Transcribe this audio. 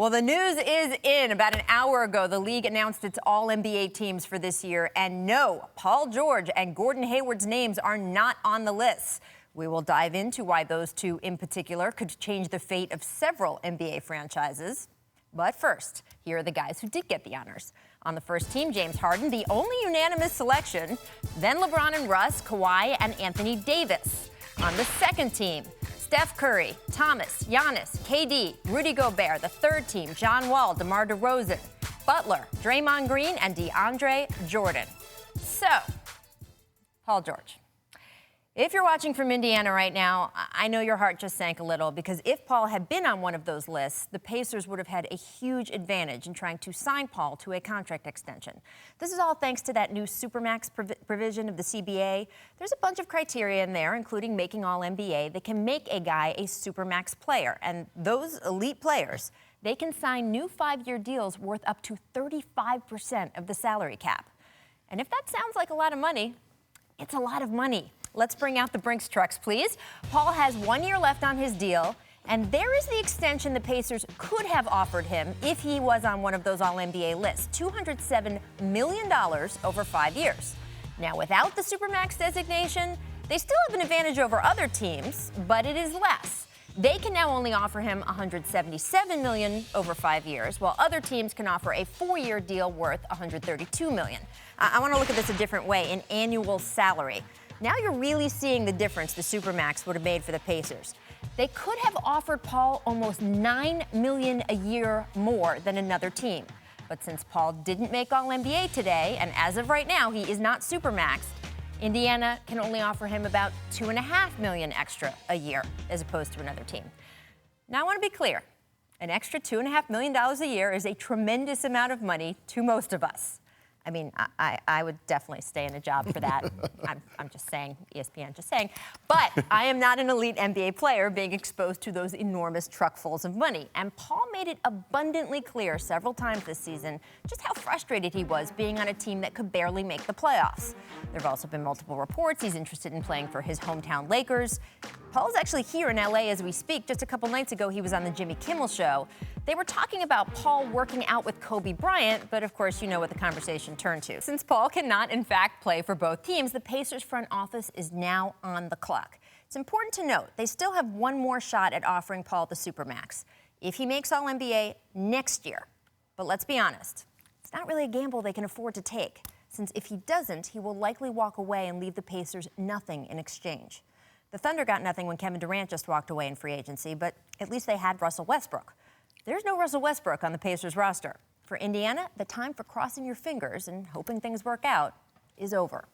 Well, the news is in. About an hour ago, the league announced its All-NBA teams for this year. And no, Paul George and Gordon Hayward's names are not on the list. We will dive into why those two in particular could change the fate of several NBA franchises. But first, here are the guys who did get the honors. On the first team, James Harden, the only unanimous selection. Then LeBron and Russ, Kawhi, and Anthony Davis. On the second team, Steph Curry, Thomas, Giannis, KD, Rudy Gobert. The third team, John Wall, DeMar DeRozan, Butler, Draymond Green, and DeAndre Jordan. So, Paul George. If you're watching from Indiana right now, I know your heart just sank a little, because if Paul had been on one of those lists, the Pacers would have had a huge advantage in trying to sign Paul to a contract extension. This is all thanks to that new Supermax provision of the CBA. There's a bunch of criteria in there, including making All-NBA, that can make a guy a Supermax player. And those elite players, they can sign new 5-year deals worth up to 35% of the salary cap. And if that sounds like a lot of money, it's a lot of money. Let's bring out the Brinks trucks, please. Paul has 1 year left on his deal, and there is the extension the Pacers could have offered him if he was on one of those All-NBA lists, $207 million over 5 years. Now, without the Supermax designation, they still have an advantage over other teams, but it is less. They can now only offer him $177 million over 5 years, while other teams can offer a 4-year deal worth $132 million. I want to look at this a different way, in annual salary. Now you're really seeing the difference the Supermax would have made for the Pacers. They could have offered Paul almost $9 million a year more than another team. But since Paul didn't make All-NBA today, and as of right now he is not Supermaxed, Indiana can only offer him about $2.5 million extra a year as opposed to another team. Now I want to be clear. An extra $2.5 million a year is a tremendous amount of money to most of us. I mean, I would definitely stay in a job for that. I'm just saying, ESPN, just saying. But I am not an elite NBA player being exposed to those enormous truckfuls of money. And Paul made it abundantly clear several times this season just how frustrated he was being on a team that could barely make the playoffs. There have also been multiple reports he's interested in playing for his hometown Lakers. Paul's actually here in LA as we speak. Just a couple nights ago, he was on the Jimmy Kimmel Show. They were talking about Paul working out with Kobe Bryant, but of course, you know what the conversation turned to. Since Paul cannot, in fact, play for both teams, the Pacers front office is now on the clock. It's important to note they still have one more shot at offering Paul the Supermax if he makes All-NBA next year. But let's be honest, it's not really a gamble they can afford to take, since if he doesn't, he will likely walk away and leave the Pacers nothing in exchange. The Thunder got nothing when Kevin Durant just walked away in free agency, but at least they had Russell Westbrook. There's no Russell Westbrook on the Pacers roster. For Indiana, the time for crossing your fingers and hoping things work out is over.